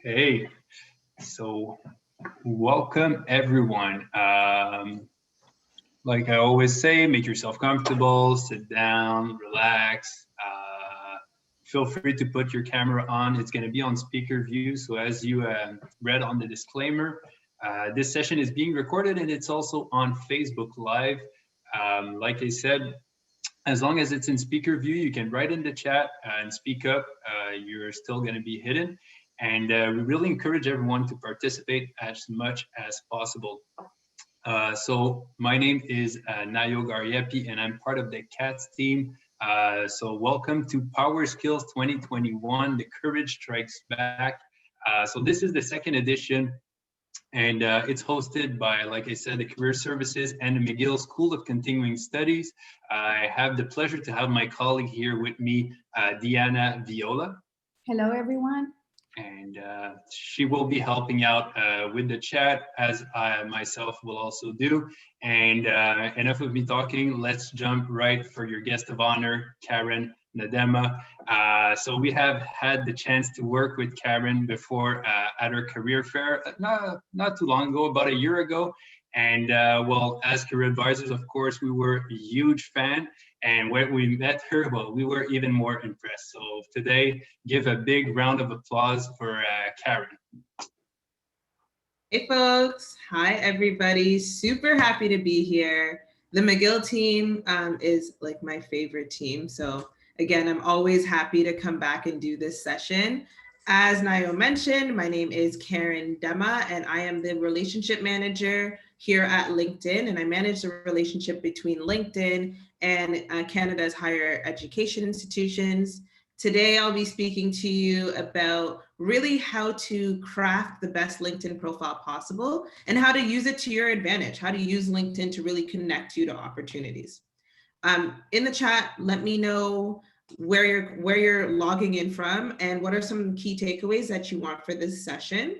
Hey, so welcome everyone. Like I always say, make yourself comfortable, sit down, relax. Feel free to put your camera on. It's going to be on speaker view. So as you read on the disclaimer, this session is being recorded and it's also on Facebook Live. Like I said, as long as it's in speaker view, you can write in the chat and speak up. You're still going to be hidden. And we really encourage everyone to participate as much as possible. So my name is Nayo Gariepi, and I'm part of the CATS team. So welcome to PowerSkills 2021, The Courage Strikes Back. So this is the second edition, and it's hosted by, like I said, the Career Services and the McGill School of Continuing Studies. I have the pleasure to have my colleague here with me, Diana Viola. Hello, everyone. And she will be helping out with the chat, as I myself will also do. And enough of me talking, let's jump right for your guest of honor, Karen Nadema. So we have had the chance to work with Karen before at her career fair, not too long ago, about a year ago. And well, as career advisors, of course, we were a huge fan. And when we met her, well, we were even more impressed. So today, give a big round of applause for Karen. Hey folks, hi everybody. Super happy to be here. The McGill team is like my favorite team. So again, I'm always happy to come back and do this session. As Nayo mentioned, my name is Karen Dema and I am the relationship manager here at LinkedIn, and I manage the relationship between LinkedIn and Canada's higher education institutions. Today, I'll be speaking to you about really how to craft the best LinkedIn profile possible and how to use it to your advantage, how to use LinkedIn to really connect you to opportunities. In the chat, let me know where you're logging in from and what are some key takeaways that you want for this session.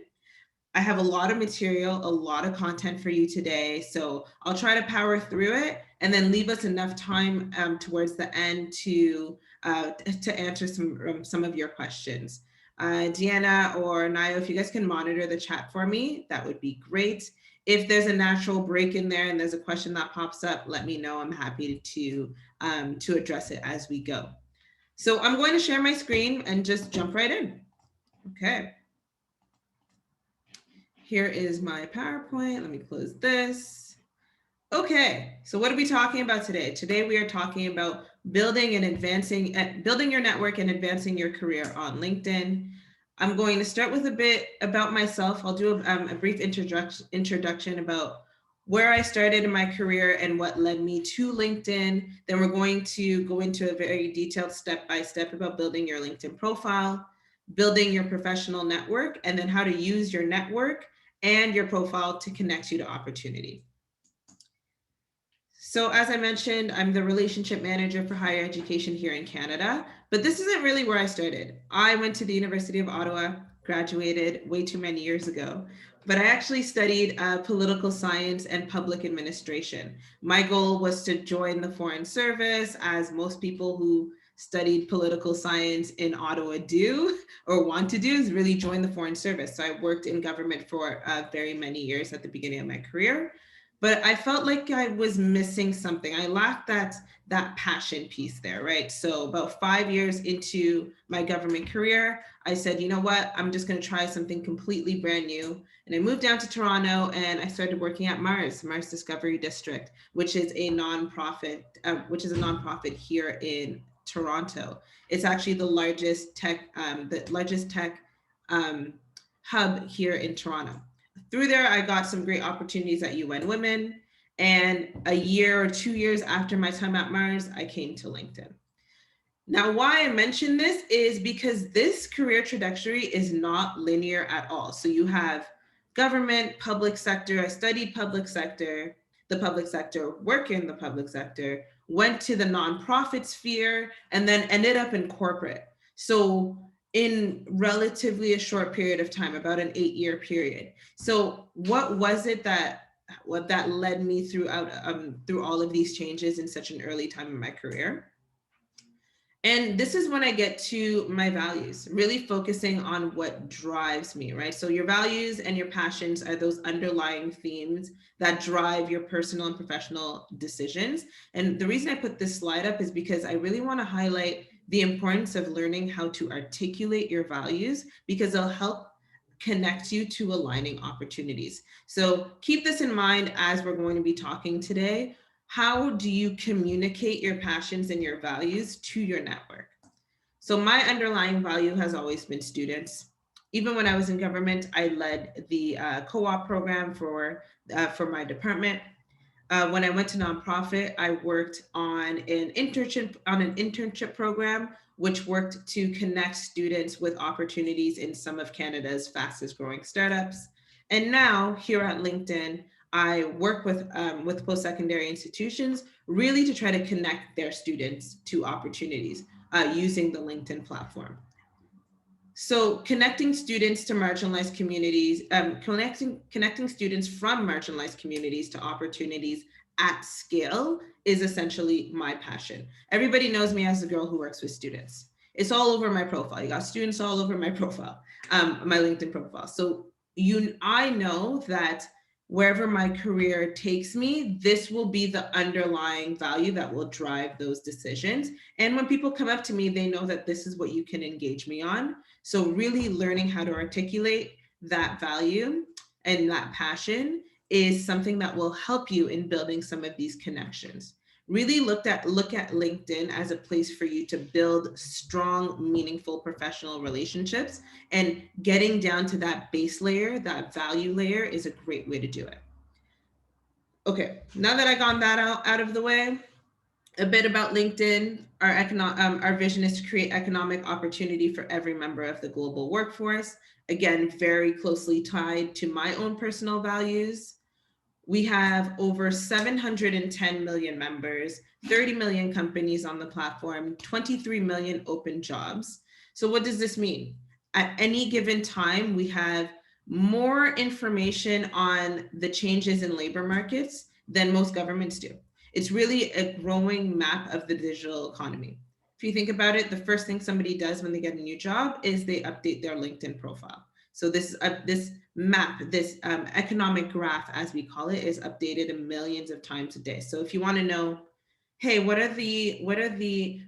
I have a lot of material, a lot of content for you today, so I'll try to power through it and then leave us enough time towards the end to answer some of your questions. Deanna or Nayo, if you guys can monitor the chat for me, that would be great. If there's a natural break in there and there's a question that pops up, let me know. I'm happy to address it as we go. So I'm going to share my screen and just jump right in. Okay. Here is my PowerPoint. Let me close this. Okay, so what are we talking about today? Today we are talking about building your network and advancing your career on LinkedIn. I'm going to start with a bit about myself. I'll do a brief introduction about where I started in my career and what led me to LinkedIn. Then we're going to go into a very detailed step-by-step about building your LinkedIn profile, building your professional network, and then how to use your network and your profile to connect you to opportunity. So as I mentioned, I'm the relationship manager for higher education here in Canada, but this isn't really where I started. I went to the University of Ottawa, graduated way too many years ago, but I actually studied political science and public administration. My goal was to join the Foreign Service, as most people who studied political science in Ottawa do or want to do, is really join the Foreign Service. So I worked in government for very many years at the beginning of my career. But I felt like I was missing something. I lacked that passion piece there, right? So about 5 years into my government career, I said, you know what, I'm just gonna try something completely brand new. And I moved down to Toronto and I started working at Mars Discovery District, which is a nonprofit, here in Toronto. It's actually the largest tech hub here in Toronto. Through there, I got some great opportunities at UN Women. And a year or 2 years after my time at Mars, I came to LinkedIn. Now, why I mention this is because this career trajectory is not linear at all. So you have government, public sector. I studied public sector, work in the public sector, went to the nonprofit sphere, and then ended up in corporate. So in relatively a short period of time, about an 8-year period. So what was it that led me through all of these changes in such an early time in my career? And this is when I get to my values, really focusing on what drives me, right? So your values and your passions are those underlying themes that drive your personal and professional decisions. And the reason I put this slide up is because I really want to highlight the importance of learning how to articulate your values, because it'll help connect you to aligning opportunities. So keep this in mind as we're going to be talking today. How do you communicate your passions and your values to your network? So my underlying value has always been students. Even when I was in government, I led the co-op program for my department. When I went to nonprofit, I worked on an internship program, which worked to connect students with opportunities in some of Canada's fastest growing startups. And now here at LinkedIn, I work with post-secondary institutions, really to try to connect their students to opportunities using the LinkedIn platform. So connecting students to marginalized communities, connecting students from marginalized communities to opportunities at scale is essentially my passion. Everybody knows me as the girl who works with students. It's all over my profile. You got students all over my profile, my LinkedIn profile. So I know that wherever my career takes me, this will be the underlying value that will drive those decisions. And when people come up to me, they know that this is what you can engage me on. So really learning how to articulate that value and that passion is something that will help you in building some of these connections. Really look at LinkedIn as a place for you to build strong, meaningful professional relationships, and getting down to that base layer, that value layer, is a great way to do it. Okay, now that I got that out of the way, a bit about LinkedIn. Our vision is to create economic opportunity for every member of the global workforce. Again, very closely tied to my own personal values. We have over 710 million members, 30 million companies on the platform, 23 million open jobs. So what does this mean? At any given time, we have more information on the changes in labor markets than most governments do. It's really a growing map of the digital economy. If you think about it, the first thing somebody does when they get a new job is they update their LinkedIn profile. So this map, this economic graph, as we call it, is updated millions of times a day. So if you want to know, hey, what are the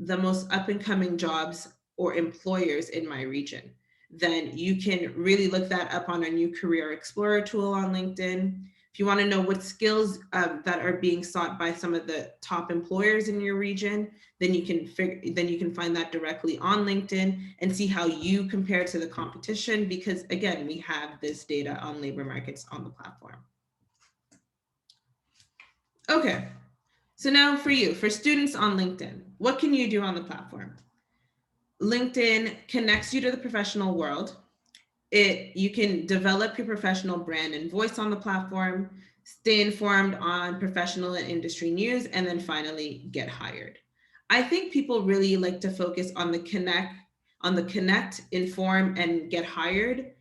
most up and coming jobs or employers in my region, then you can really look that up on our new Career Explorer tool on LinkedIn. If you want to know what skills that are being sought by some of the top employers in your region, then you can find that directly on LinkedIn and see how you compare to the competition, because again, we have this data on labor markets on the platform. Okay, so now for students on LinkedIn, what can you do on the platform? LinkedIn connects you to the professional world. You can develop your professional brand and voice on the platform, stay informed on professional and industry news, and then finally get hired. I think people really like to focus on the connect, inform, and get hired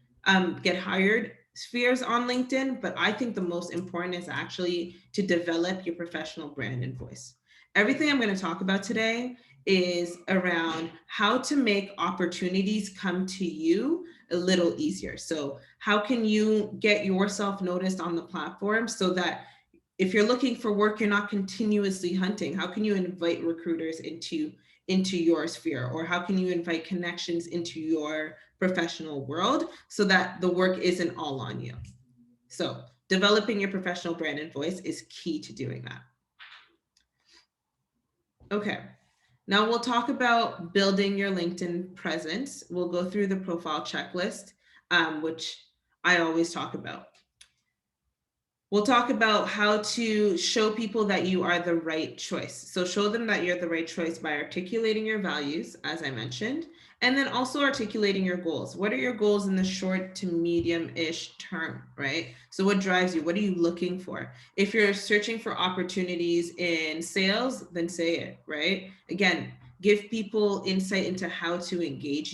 spheres on LinkedIn, but I think the most important is actually to develop your professional brand and voice. Everything I'm going to talk about today is around how to make opportunities come to you a little easier. So how can you get yourself noticed on the platform so that if you're looking for work, you're not continuously hunting? How can you invite recruiters into your sphere? Or how can you invite connections into your professional world so that the work isn't all on you? So developing your professional brand and voice is key to doing that. Okay. Now we'll talk about building your LinkedIn presence. We'll go through the profile checklist, which I always talk about. We'll talk about how to show people that you are the right choice. So show them that you're the right choice by articulating your values, as I mentioned, and then also articulating your goals. What are your goals in the short to medium-ish term, right? So what drives you? What are you looking for? If you're searching for opportunities in sales, then say it, right? Again, give people insight into how to engage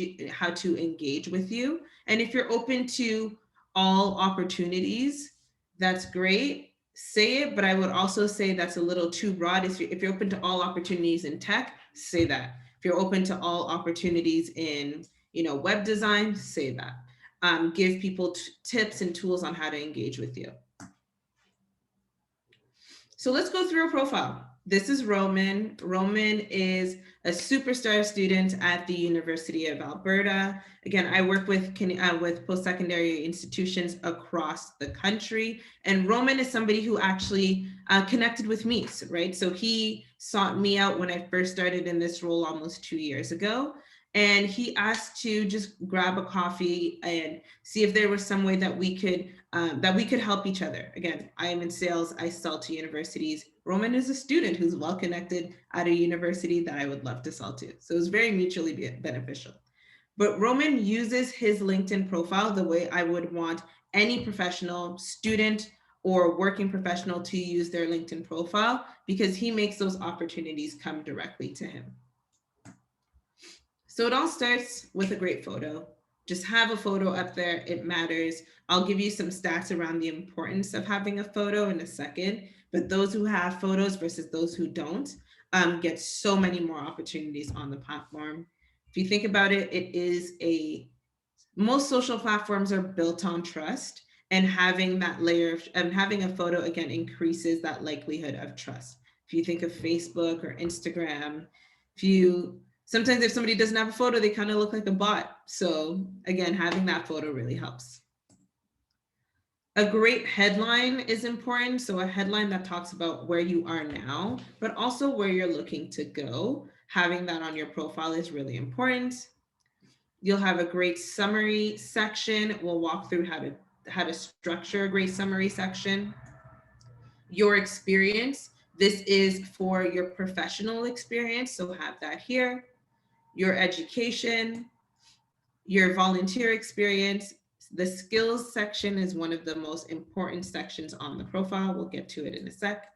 with you. And if you're open to all opportunities, that's great. Say it, but I would also say that's a little too broad. If you're open to all opportunities in tech, say that. If you're open to all opportunities in, web design, say that. Give people tips and tools on how to engage with you. So let's go through a profile. This is Roman. Roman is a superstar student at the University of Alberta. Again, I work with post-secondary institutions across the country. And Roman is somebody who actually connected with me, right? So he sought me out when I first started in this role almost 2 years ago. And he asked to just grab a coffee and see if there was some way that we could help each other. Again, I am in sales, I sell to universities. Roman is a student who's well connected at a university that I would love to sell to. So it was very mutually beneficial. But Roman uses his LinkedIn profile the way I would want any professional, student, or working professional to use their LinkedIn profile, because he makes those opportunities come directly to him. So it all starts with a great photo. Just have a photo up there, it matters. I'll give you some stats around the importance of having a photo in a second, but those who have photos versus those who don't get so many more opportunities on the platform. If you think about it, most social platforms are built on trust, and having that layer of having a photo, again, increases that likelihood of trust. If you think of Facebook or Instagram, sometimes if somebody doesn't have a photo, they kind of look like a bot. So again, having that photo really helps. A great headline is important. So a headline that talks about where you are now, but also where you're looking to go. Having that on your profile is really important. You'll have a great summary section. We'll walk through how to structure a great summary section. Your experience. This is for your professional experience, so have that here. Your education, your volunteer experience. The skills section is one of the most important sections on the profile. We'll get to it in a sec.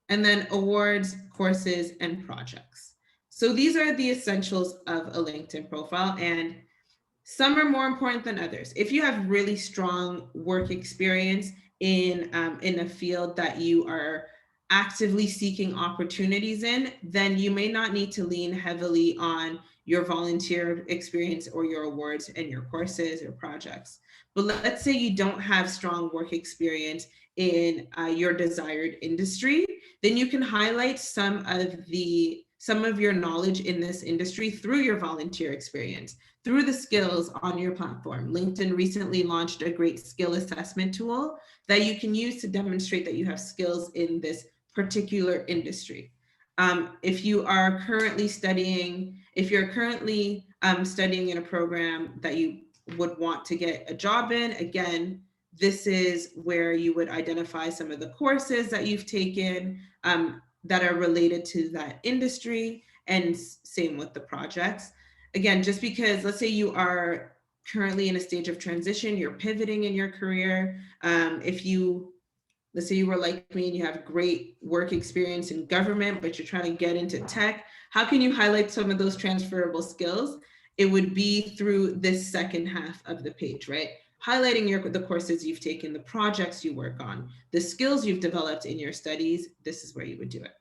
And then awards, courses, and projects. So these are the essentials of a LinkedIn profile, and some are more important than others. If you have really strong work experience in a field that you are actively seeking opportunities in, then you may not need to lean heavily on your volunteer experience or your awards and your courses or projects. But let's say you don't have strong work experience in your desired industry, then you can highlight some of your knowledge in this industry through your volunteer experience, through the skills on your platform. LinkedIn recently launched a great skill assessment tool that you can use to demonstrate that you have skills in this particular industry. If you're currently studying in a program that you would want to get a job in, again, this is where you would identify some of the courses that you've taken that are related to that industry, and same with the projects. Again, just because, let's say you are currently in a stage of transition, you're pivoting in your career. Let's say you were like me and you have great work experience in government, but you're trying to get into tech, how can you highlight some of those transferable skills? It would be through this second half of the page, right? Highlighting the courses you've taken, the projects you work on, the skills you've developed in your studies. This is where you would do it.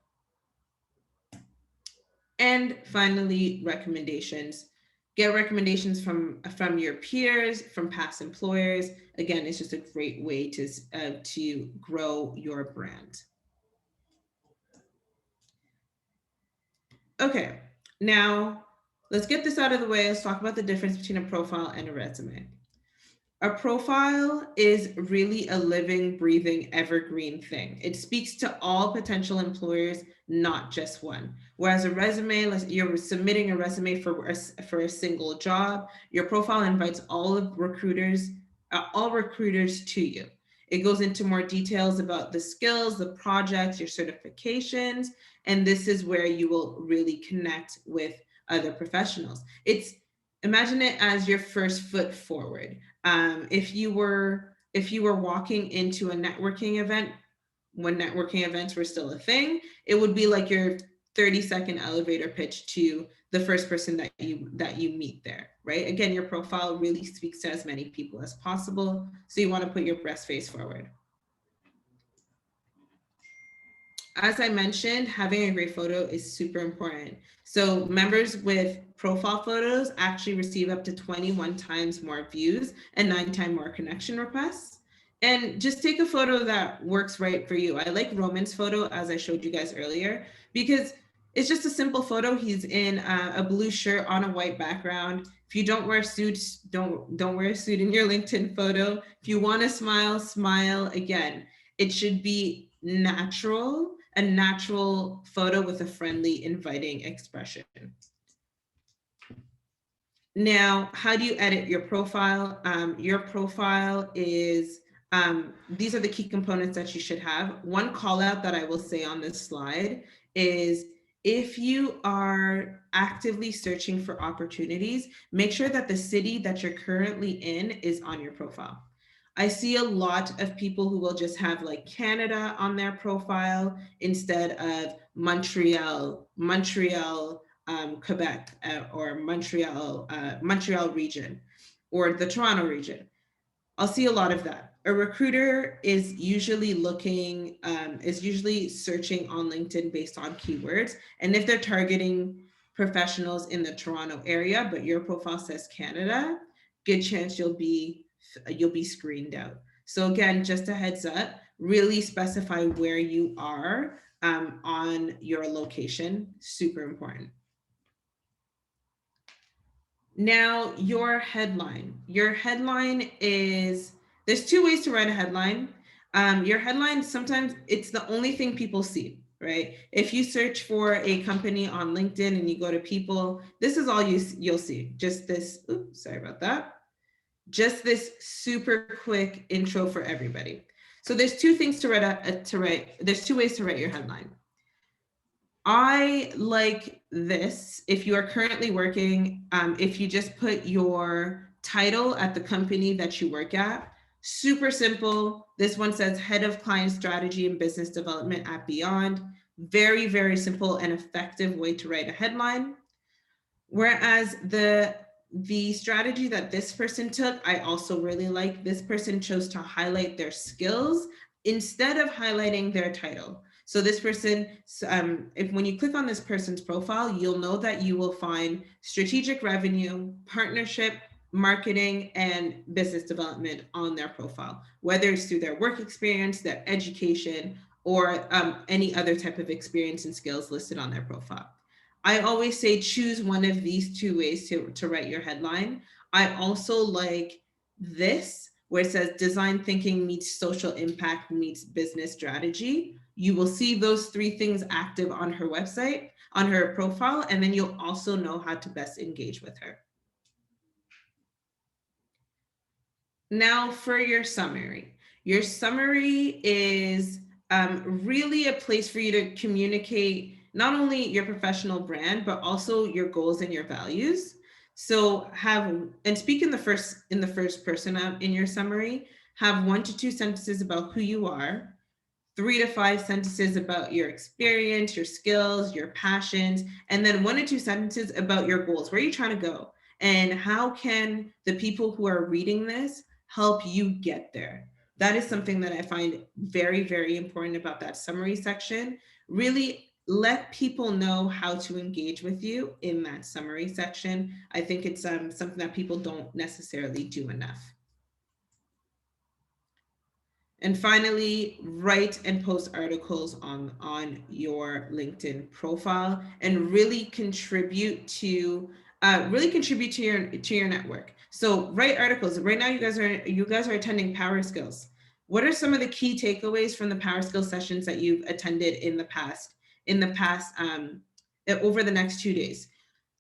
And finally, recommendations. Get recommendations from your peers, from past employers. Again, it's just a great way to grow your brand. Okay, now let's get this out of the way. Let's talk about the difference between a profile and a resume. A profile is really a living, breathing, evergreen thing. It speaks to all potential employers, not just one. Whereas a resume, you're submitting a resume for a single job, your profile invites all recruiters to you. It goes into more details about the skills, the projects, your certifications, and this is where you will really connect with other professionals. Imagine it as your first foot forward. If you were walking into a networking event, when networking events were still a thing, it would be like your 30-second elevator pitch to the first person that you meet there, right? Again, your profile really speaks to as many people as possible, so you want to put your best face forward. As I mentioned, having a great photo is super important. So members with profile photos actually receive up to 21 times more views and 9 times more connection requests. And just take a photo that works right for you. I like Roman's photo, as I showed you guys earlier, because it's just a simple photo. He's in a blue shirt on a white background. If you don't wear suits, don't wear a suit in your LinkedIn photo. If you want to smile, smile. Again, it should be natural, a natural photo with a friendly, inviting expression. Now, how do you edit your profile? Your profile is, these are the key components that you should have. One call out that I will say on this slide is, if you are actively searching for opportunities, make sure that the city that you're currently in is on your profile. I see a lot of people who will just have like Canada on their profile instead of Montreal, Quebec, or Montreal region, or the Toronto region. I'll see a lot of that. A recruiter is usually searching on LinkedIn based on keywords. And if they're targeting professionals in the Toronto area, but your profile says Canada, good chance you'll be screened out. So again, just a heads up, really specify where you are on your location, super important. Now, your headline. Your headline is, there's two ways to write a headline. Your headline, sometimes it's the only thing people see, right? If you search for a company on LinkedIn and you go to people, this is all you'll see. Just this, oops, sorry about that. Just this super quick intro for everybody. So there's two things to write, there's two ways to write your headline. I like this. If you are currently working, if you just put your title at the company that you work at, super simple. This one says Head of Client Strategy and Business Development at Beyond. Very, very simple and effective way to write a headline. Whereas the strategy that this person took, I also really like. This person chose to highlight their skills instead of highlighting their title. So this person, when you click on this person's profile, you'll know that you will find strategic revenue, partnership, marketing, and business development on their profile, whether it's through their work experience, their education, or any other type of experience and skills listed on their profile. I always say choose one of these two ways to write your headline. I also like this, where it says design thinking meets social impact meets business strategy. You will see those three things active on her website, on her profile, and then you'll also know how to best engage with her. Now for your summary. Your summary is really a place for you to communicate not only your professional brand, but also your goals and your values. So speak in the first person in your summary. Have 1 to 2 sentences about who you are, 3 to 5 sentences about your experience, your skills, your passions, and then 1 to 2 sentences about your goals. Where are you trying to go? And how can the people who are reading this help you get there? That is something that I find very, very important about that summary section. Really let people know how to engage with you in that summary section. I think it's something that people don't necessarily do enough. And finally, write and post articles on your LinkedIn profile and really contribute to your network. So write articles. Right now, you guys are attending PowerSkills. What are some of the key takeaways from the PowerSkills sessions that you've attended in the past over the next 2 days?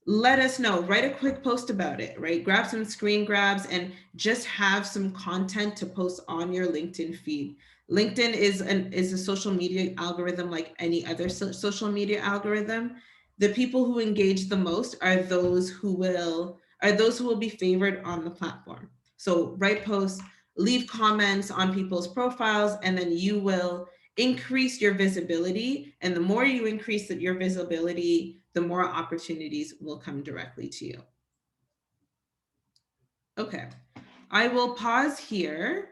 Let us know. Write a quick post about it, right? Grab some screen grabs and just have some content to post on your LinkedIn feed. LinkedIn is a social media algorithm like any other social media algorithm. The people who engage the most are those who will be favored on the platform. So write posts, leave comments on people's profiles, and then you will increase your visibility. And the more you increase your visibility, the more opportunities will come directly to you. Okay, I will pause here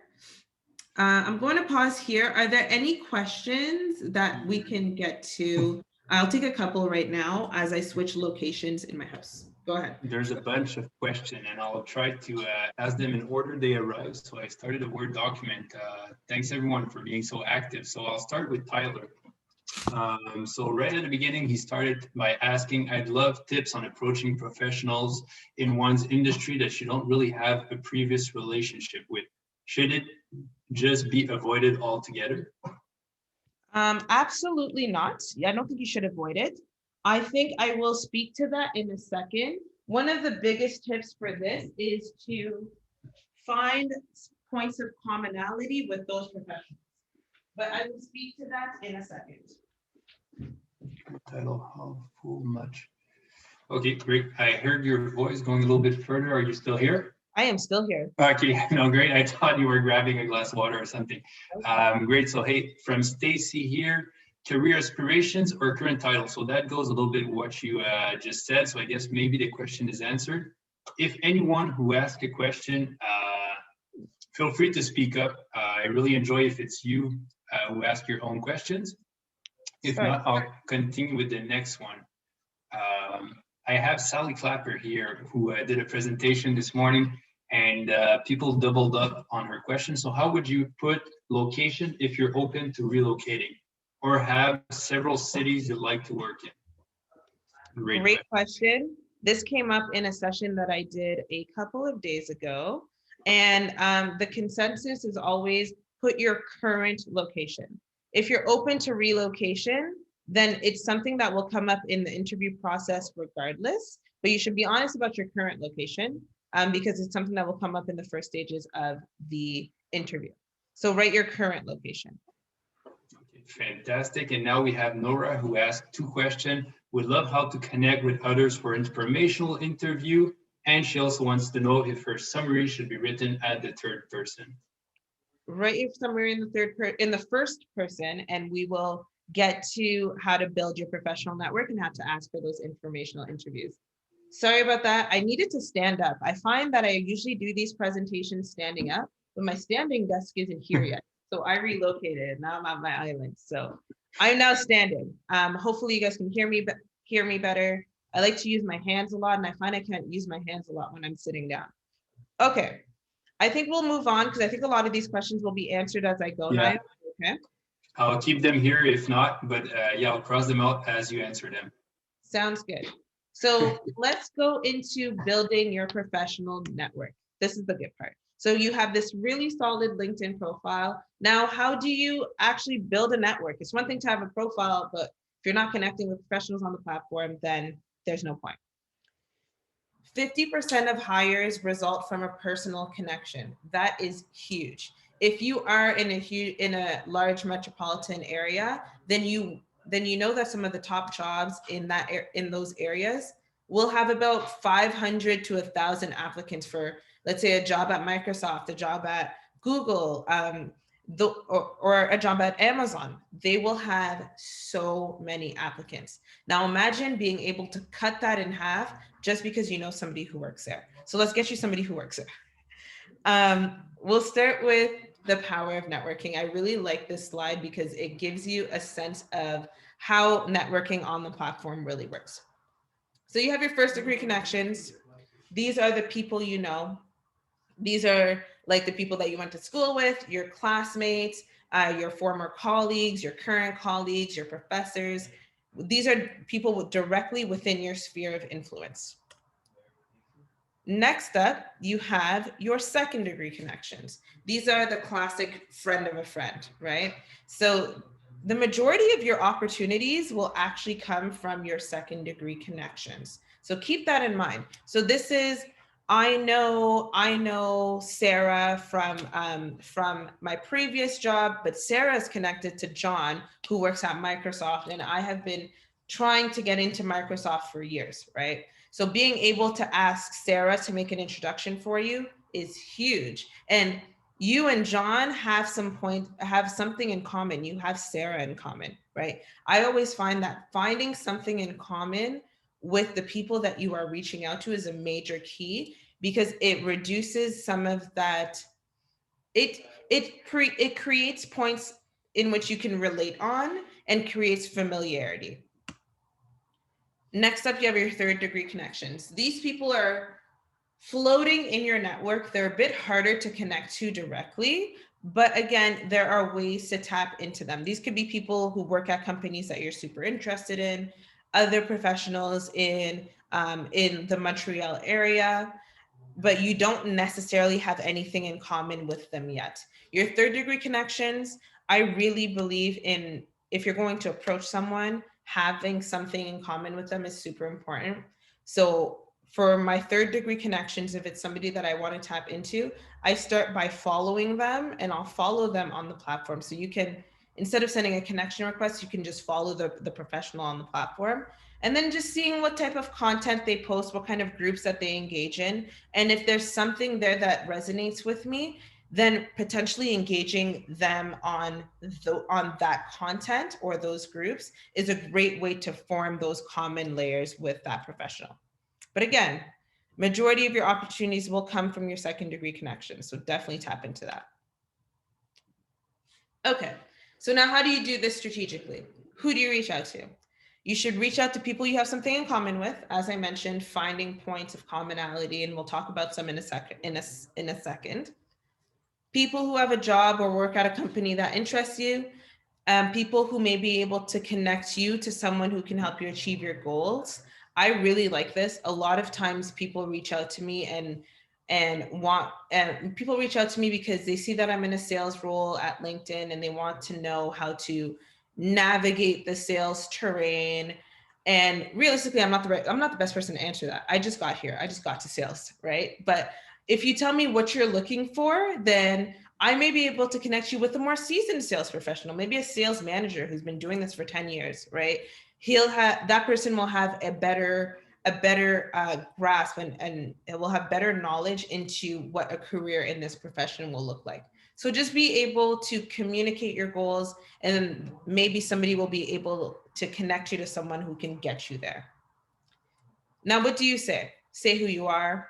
I'm going to pause here. Are there any questions that we can get to? I'll take a couple right now as I switch locations in my house. Go ahead. There's a bunch of questions, and I'll try to ask them in order they arrive. So I started a Word document. Thanks everyone for being so active. So I'll start with Tyler. So right at the beginning, he started by asking, I'd love tips on approaching professionals in one's industry that you don't really have a previous relationship with. Should it just be avoided altogether? Absolutely not. I don't think you should avoid it. I think I will speak to that in a second. One of the biggest tips for this is to find points of commonality with those professionals. But I will speak to that in a second. Title, how full much? Okay, great. I heard your voice going a little bit further. Are you still here? I am still here. Okay, no, great. I thought you were grabbing a glass of water or something. Great. So, hey, from Stacy here, career aspirations or current title. So that goes a little bit what you just said. So I guess maybe the question is answered. If anyone who asks a question, feel free to speak up. I really enjoy if it's you who ask your own questions. If not, I'll continue with the next one. I have Sally Clapper here who did a presentation this morning, and people doubled up on her question. So how would you put location if you're open to relocating or have several cities you'd like to work in? Great question. This came up in a session that I did a couple of days ago. And the consensus is always put your current location. If you're open to relocation, then it's something that will come up in the interview process regardless, but you should be honest about your current location because it's something that will come up in the first stages of the interview. So write your current location. Okay, fantastic. And now we have Nora who asked 2 questions. Would love how to connect with others for informational interview. And she also wants to know if her summary should be written at the third person. Write your summary in the first person, and we will get to how to build your professional network and how to ask for those informational interviews. Sorry about that. I needed to stand up. I find that I usually do these presentations standing up, but my standing desk isn't here yet. So I relocated. Now I'm at my island. So I'm now standing. Hopefully you guys can hear me better. I like to use my hands a lot, and I find I can't use my hands a lot when I'm sitting down. Okay. I think we'll move on because I think a lot of these questions will be answered as I go now. Okay. I'll keep them here if not, but yeah, I'll cross them out as you answer them. Sounds good. So let's go into building your professional network. This is the good part. So you have this really solid LinkedIn profile. Now, how do you actually build a network? It's one thing to have a profile, but if you're not connecting with professionals on the platform, then there's no point. 50% of hires result from a personal connection. That is huge. If you are in a large metropolitan area, then you know that some of the top jobs in those areas will have about 500 to 1,000 applicants for, let's say, a job at Microsoft, a job at Google, or a job at Amazon. They will have so many applicants. Now imagine being able to cut that in half just because you know somebody who works there. So let's get you somebody who works there. We'll start with the power of networking. I really like this slide because it gives you a sense of how networking on the platform really works. So you have your first degree connections. These are the people you know. These are like the people that you went to school with, your classmates, your former colleagues, your current colleagues, your professors. These are people directly within your sphere of influence. Next up, you have your second degree connections. These are the classic friend of a friend, right? So the majority of your opportunities will actually come from your second degree connections. So keep that in mind. So this is, I know Sarah from my previous job, but Sarah is connected to John, who works at Microsoft, and I have been trying to get into Microsoft for years, right? So being able to ask Sarah to make an introduction for you is huge. And you and John have something in common. You have Sarah in common, right? I always find that finding something in common with the people that you are reaching out to is a major key because it reduces some of that It creates points in which you can relate on and creates familiarity. Next up, you have your third degree connections. These people are floating in your network. They're a bit harder to connect to directly, but again, there are ways to tap into them. These could be people who work at companies that you're super interested in, other professionals in the Montreal area, but you don't necessarily have anything in common with them yet. Your third degree connections, I really believe in, if you're going to approach someone, having something in common with them is super important. So for my third degree connections, if it's somebody that I want to tap into, I start by following them, and I'll follow them on the platform. So you can, instead of sending a connection request, you can just follow the professional on the platform, and then just seeing what type of content they post, what kind of groups that they engage in. And if there's something there that resonates with me, then potentially engaging them on that content or those groups is a great way to form those common layers with that professional. But again, majority of your opportunities will come from your second degree connections. So definitely tap into that. Okay, so now how do you do this strategically? Who do you reach out to? You should reach out to people you have something in common with. As I mentioned, finding points of commonality, and we'll talk about some in a second. People who have a job or work at a company that interests you, people who may be able to connect you to someone who can help you achieve your goals. I really like this. A lot of times people reach out to me and people reach out to me because they see that I'm in a sales role at LinkedIn and they want to know how to navigate the sales terrain. And realistically, I'm not the best person to answer that. I just got here. I just got to sales, right? But if you tell me what you're looking for, then I may be able to connect you with a more seasoned sales professional, maybe a sales manager who's been doing this for 10 years, right? That person will have a better grasp and it will have better knowledge into what a career in this profession will look like. So just be able to communicate your goals, and maybe somebody will be able to connect you to someone who can get you there. Now, what do you say? Say who you are,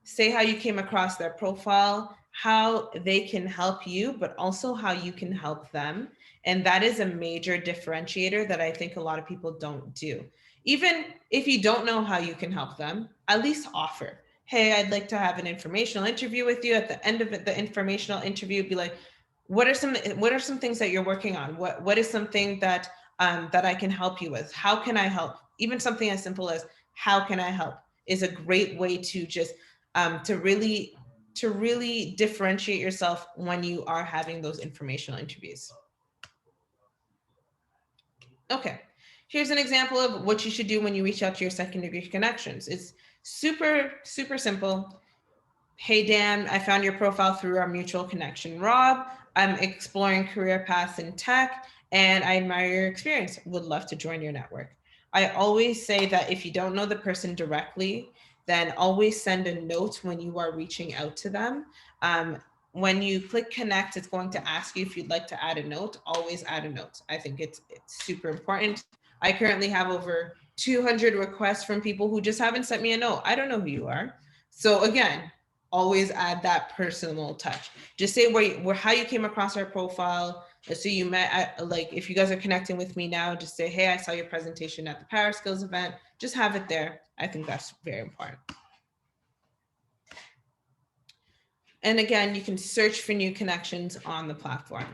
say how you came across their profile, how they can help you, but also how you can help them. And that is a major differentiator that I think a lot of people don't do. Even if you don't know how you can help them, at least offer, hey, I'd like to have an informational interview with you. At the end of the informational interview, be like, what are some things that you're working on? What is something that that I can help you with? How can I help? Even something as simple as, how can I help, is a great way to just to really differentiate yourself when you are having those informational interviews. Okay, here's an example of what you should do when you reach out to your second degree connections. It's super simple. Hey Dan, I found your profile through our mutual connection, Rob. I'm exploring career paths in tech and I admire your experience. Would love to join your network. I always say that if you don't know the person directly, then always send a note when you are reaching out to them. When you click connect, it's going to ask you if you'd like to add a note. Always add a note. I think it's super important. I currently have over 200 requests from people who just haven't sent me a note. I don't know who you are. So again, always add that personal touch. Just say where how you came across our profile. So you met at, like, if you guys are connecting with me now, just say, hey, I saw your presentation at the PowerSkills event. Just have it there. I think that's very important. And again, you can search for new connections on the platform.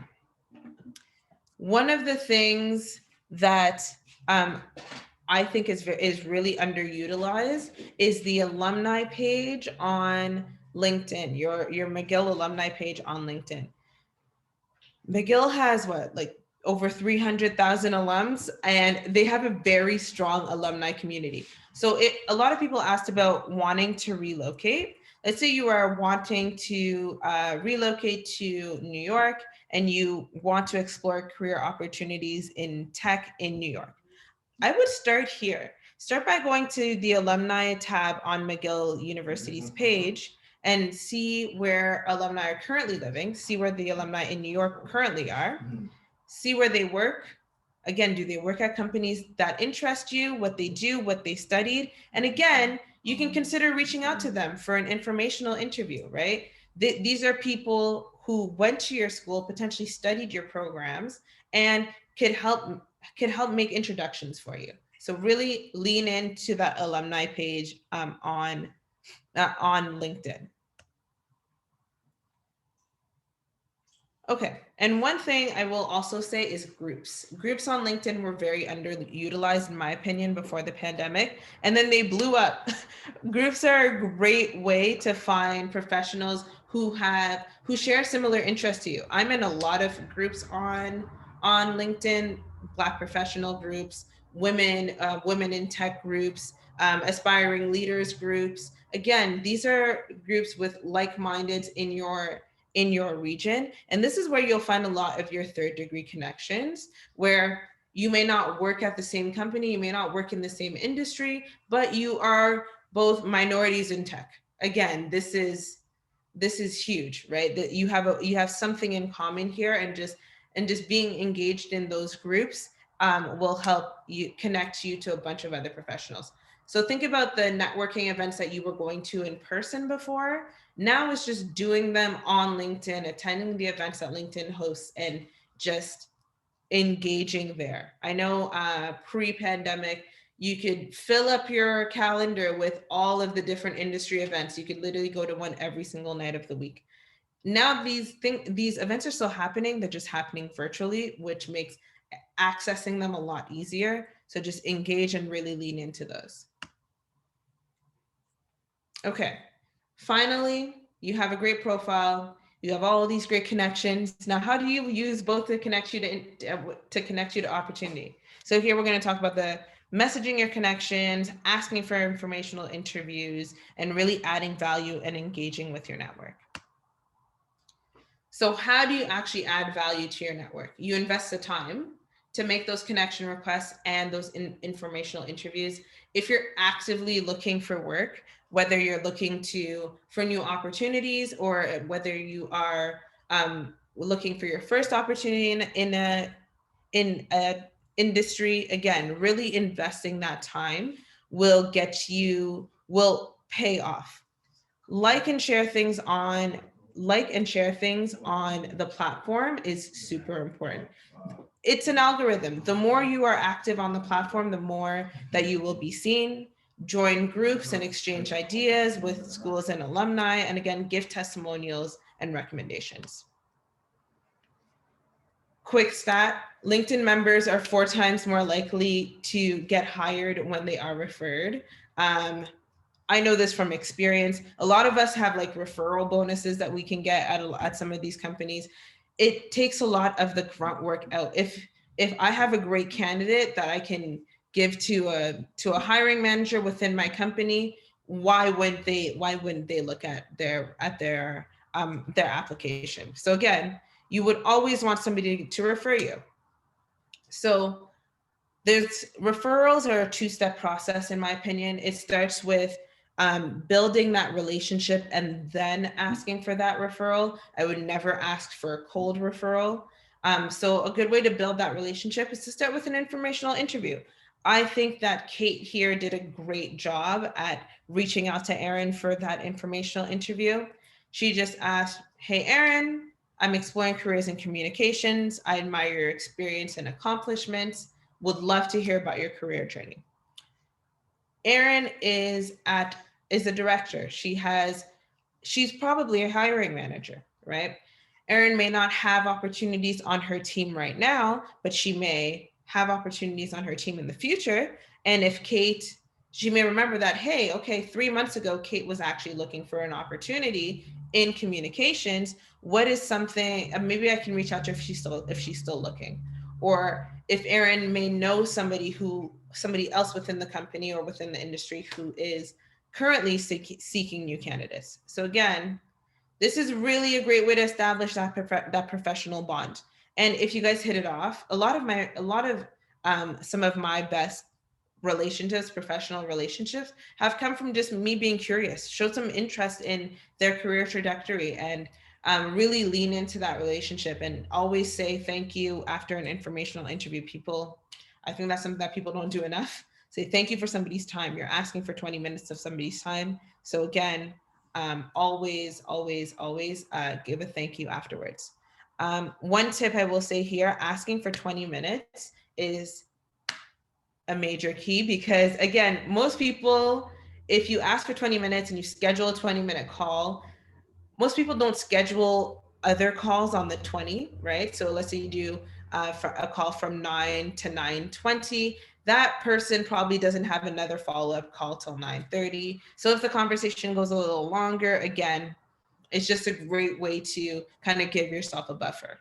One of the things that I think is really underutilized is the alumni page on LinkedIn, your McGill alumni page on LinkedIn. McGill has over 300,000 alums, and they have a very strong alumni community. So a lot of people asked about wanting to relocate. Let's say you are wanting to relocate to New York and you want to explore career opportunities in tech in New York. I would start here. Start by going to the alumni tab on McGill University's page and see where alumni are currently living, see where the alumni in New York currently are, see where they work. Again, do they work at companies that interest you, what they do, what they studied? And again, you can consider reaching out to them for an informational interview, right? These are people went to your school, potentially studied your programs, and could help make introductions for you. So really lean into that alumni page on LinkedIn. Okay, and one thing I will also say is groups. Groups on LinkedIn were very underutilized, in my opinion, before the pandemic, and then they blew up. Groups are a great way to find professionals who share similar interests to you. I'm in a lot of groups on LinkedIn, Black professional groups, women in tech groups, aspiring leaders groups. Again, these are groups with like-minded in your region. And this is where you'll find a lot of your third degree connections, where you may not work at the same company, you may not work in the same industry, but you are both minorities in tech. Again, this is huge, right? That you have something in common here, and just being engaged in those groups will help you connect you to a bunch of other professionals. So think about the networking events that you were going to in person before. Now it's just doing them on LinkedIn, attending the events that LinkedIn hosts, and just engaging there. I know pre-pandemic, you could fill up your calendar with all of the different industry events. You could literally go to one every single night of the week. Now these events are still happening, they're just happening virtually, which makes accessing them a lot easier. So just engage and really lean into those. Okay, finally, you have a great profile. You have all of these great connections. Now, how do you use both to connect you to opportunity? So here we're going to talk about the messaging your connections, asking for informational interviews, and really adding value and engaging with your network. So how do you actually add value to your network? You invest the time to make those connection requests and those informational interviews. If you're actively looking for work, whether you're looking for new opportunities, or whether you are looking for your first opportunity in a industry, again, really investing that time will pay off. Like and share things on the platform is super important. It's an algorithm. The more you are active on the platform, the more that you will be seen. Join groups and exchange ideas with schools and alumni, and again, give testimonials and recommendations. Quick stat, LinkedIn members are 4 times more likely to get hired when they are referred. I know this from experience. A lot of us have like referral bonuses that we can get at some of these companies. It takes a lot of the grunt work out. If I have a great candidate that I can give to a hiring manager within my company, why wouldn't they look at their application? So again, you would always want somebody to refer you. So referrals are a 2-step process, in my opinion. It starts with building that relationship and then asking for that referral. I would never ask for a cold referral. So a good way to build that relationship is to start with an informational interview. I think that Kate here did a great job at reaching out to Erin for that informational interview. She just asked, "Hey, Erin, I'm exploring careers in communications. I admire your experience and accomplishments. Would love to hear about your career journey." Erin is a director. She's probably a hiring manager, right? Erin may not have opportunities on her team right now, but she may have opportunities on her team in the future. And if she may remember that, hey, okay, 3 months ago, Kate was actually looking for an opportunity in communications. What is something, maybe I can reach out to her if she's still looking. Or if Erin may know somebody else within the company or within the industry who is currently seeking new candidates. So again, this is really a great way to establish that professional bond. And if you guys hit it off, some of my best professional relationships have come from just me being curious, show some interest in their career trajectory, and really lean into that relationship, and always say thank you after an informational interview. I think that's something that people don't do enough. Say thank you for somebody's time. You're asking for 20 minutes of somebody's time. So again, always give a thank you afterwards. One tip I will say here, asking for 20 minutes is a major key, because again, most people, if you ask for 20 minutes and you schedule a 20-minute call, most people don't schedule other calls on the 20, right? So let's say you do for a call from 9 to 9:20, that person probably doesn't have another follow-up call till 9:30. So if the conversation goes a little longer, again, it's just a great way to kind of give yourself a buffer.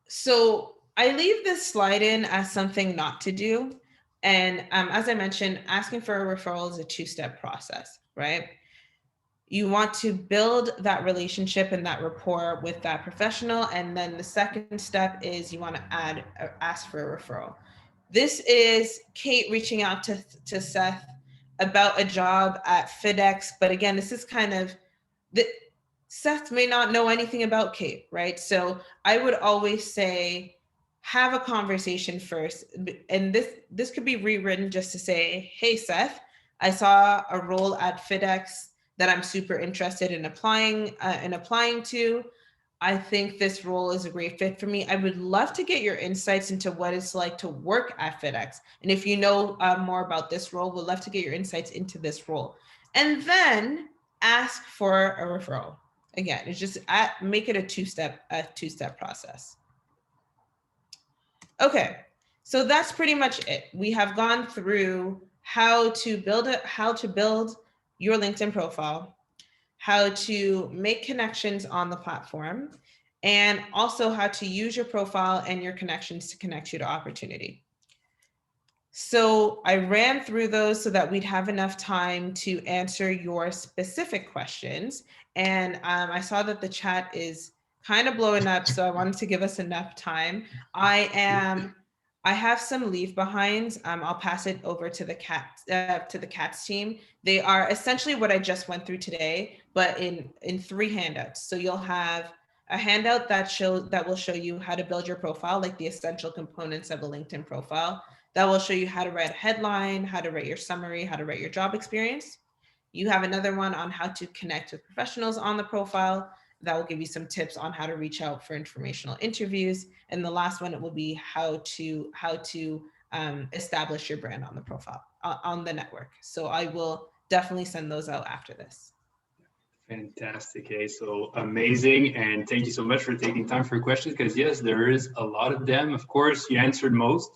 So I leave this slide in as something not to do. And as I mentioned, asking for a referral is a two-step process, right? You want to build that relationship and that rapport with that professional. And then the second step is you want to ask for a referral. This is Kate reaching out to Seth about a job at FedEx. But again, this is kind of, Seth may not know anything about Kate, right? So I would always say, have a conversation first. And this could be rewritten just to say, hey, Seth, I saw a role at FedEx that I'm super interested in applying to. I think this role is a great fit for me. I would love to get your insights into what it's like to work at FedEx. And if you know more about this role, we'd love to get your insights into this role. And then ask for a referral. Again, it's just make it a two-step process. Okay, so that's pretty much it. We have gone through how to build your LinkedIn profile, how to make connections on the platform, and also how to use your profile and your connections to connect you to opportunity. So I ran through those so that we'd have enough time to answer your specific questions. And I saw that the chat is kind of blowing up, so I wanted to give us enough time. I have some leave behinds. I'll pass it over to the CATS team. They are essentially what I just went through today, but in 3 handouts. So you'll have a handout that will show you how to build your profile, like the essential components of a LinkedIn profile. That will show you how to write a headline, how to write your summary, how to write your job experience. You have another one on how to connect with professionals on the profile. That will give you some tips on how to reach out for informational interviews. And the last one, it will be how to establish your brand on the profile, on the network. So I will definitely send those out after this. Fantastic. Okay, so amazing. And thank you so much for taking time for questions, because yes, there is a lot of them. Of course, you answered most.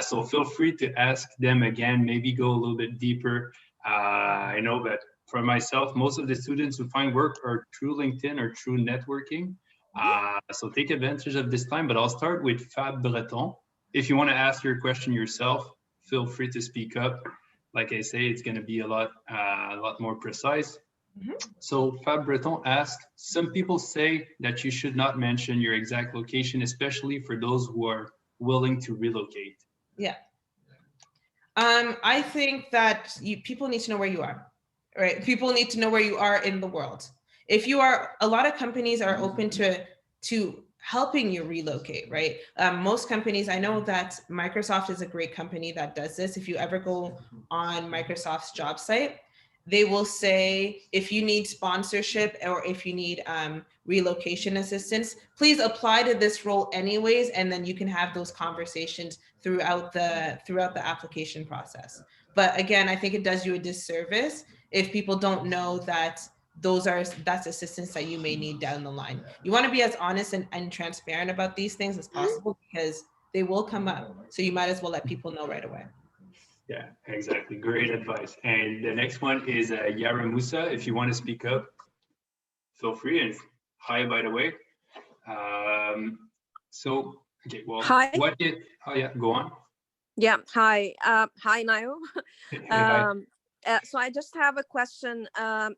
So feel free to ask them again, maybe go a little bit deeper. I know that for myself, most of the students who find work are through LinkedIn or through networking. So take advantage of this time, but I'll start with Fab Breton. If you want to ask your question yourself, feel free to speak up. Like I say, it's going to be a lot more precise. So Fab Breton asked, some people say that you should not mention your exact location, especially for those who are willing to relocate. Yeah. I think that people need to know where you are, right? People need to know where you are in the world. If you are, a lot of companies are open to helping you relocate, right? Most companies, I know that Microsoft is a great company that does this. If you ever go on Microsoft's job site, they will say, if you need sponsorship or if you need relocation assistance, please apply to this role anyways, and then you can have those conversations throughout the application process. But again, I think it does you a disservice if people don't know that that's assistance that you may need down the line. You want to be as honest and transparent about these things as possible, because they will come up. So you might as well let people know right away. Yeah, exactly. Great advice. And the next one is Yara Musa. If you want to speak up, feel free. And hi, by the way. So, okay, well, hi. Oh, yeah, go on. Yeah, hi. Hi, Nayo. Hi. So I just have a question.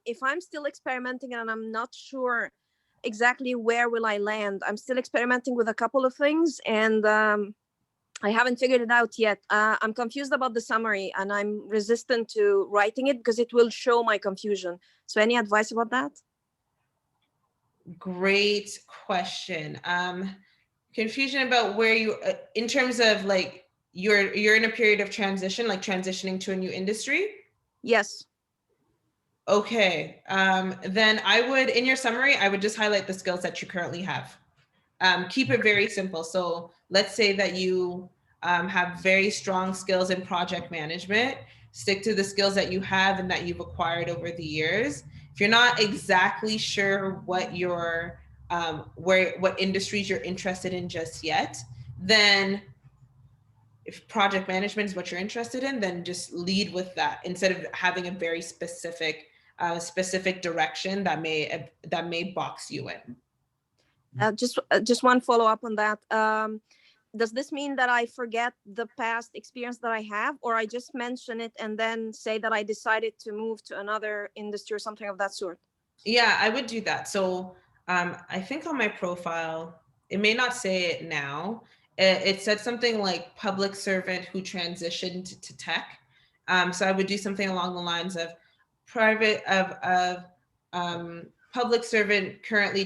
If I'm still experimenting and I'm not sure exactly where will I land, I'm still experimenting with a couple of things, and I haven't figured it out yet. I'm confused about the summary, and I'm resistant to writing it because it will show my confusion. So any advice about that? Great question. Confusion about where you, in terms of like, you're in a period of transition, like transitioning to a new industry? Yes. Okay, then I would, in your summary, I would just highlight the skills that you currently have. Keep it very simple. So let's say that you have very strong skills in project management. Stick to the skills that you have and that you've acquired over the years. If you're not exactly sure what your what industries you're interested in just yet, then if project management is what you're interested in, then just lead with that instead of having a very specific direction that may box you in. Just one follow up on that. Does this mean that I forget the past experience that I have, or I just mention it and then say that I decided to move to another industry or something of that sort? Yeah, I would do that. So I think on my profile, it may not say it now. It said something like public servant who transitioned to tech. So I would do something along the lines of public servant currently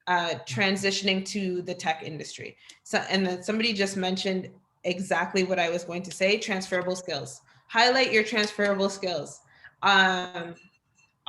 transitioning to the tech industry. So, and then somebody just mentioned exactly what I was going to say, transferable skills. Highlight your transferable skills.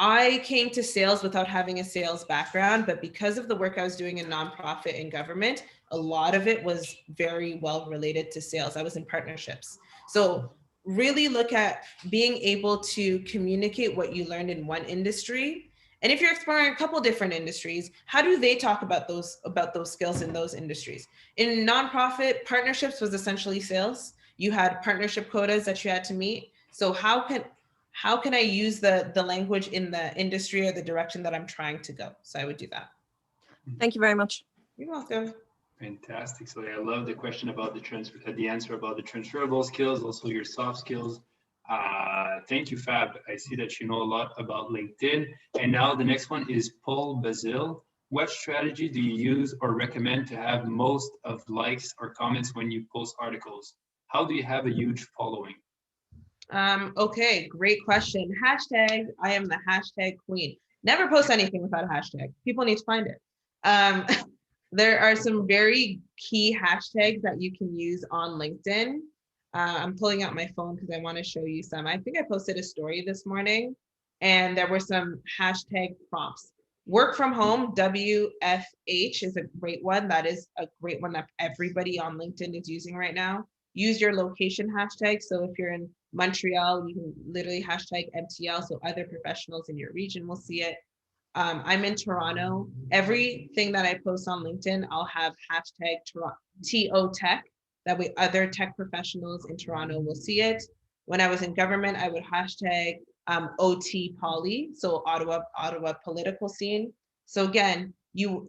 I came to sales without having a sales background, but because of the work I was doing in nonprofit and government, a lot of it was very well related to sales. I was in partnerships. So really look at being able to communicate what you learned in one industry. And if you're exploring a couple different industries, how do they talk about those skills in those industries? In nonprofit, partnerships was essentially sales. You had partnership quotas that you had to meet. So how can I use the language in the industry or the direction that I'm trying to go? So I would do that. Thank you very much. You're welcome. Fantastic. So I love the question about the answer about the transferable skills, also your soft skills. Thank you, Fab. I see that you know a lot about LinkedIn. And now the next one is Paul Bazil. What strategy do you use or recommend to have most of likes or comments when you post articles? How do you have a huge following? Okay, great question. Hashtag, I am the hashtag queen. Never post anything without a hashtag. People need to find it. There are some very key hashtags that you can use on LinkedIn. I'm pulling out my phone because I want to show you some. I think I posted a story this morning and there were some hashtag prompts. Work from home, WFH is a great one. That is a great one that everybody on LinkedIn is using right now. Use your location hashtag. So if you're in Montreal, you can literally hashtag MTL. So other professionals in your region will see it. I'm in Toronto. Everything that I post on LinkedIn, I'll have hashtag TO Tech. That way other tech professionals in Toronto will see it. When I was in government, I would hashtag OT Poly, so Ottawa political scene. So again,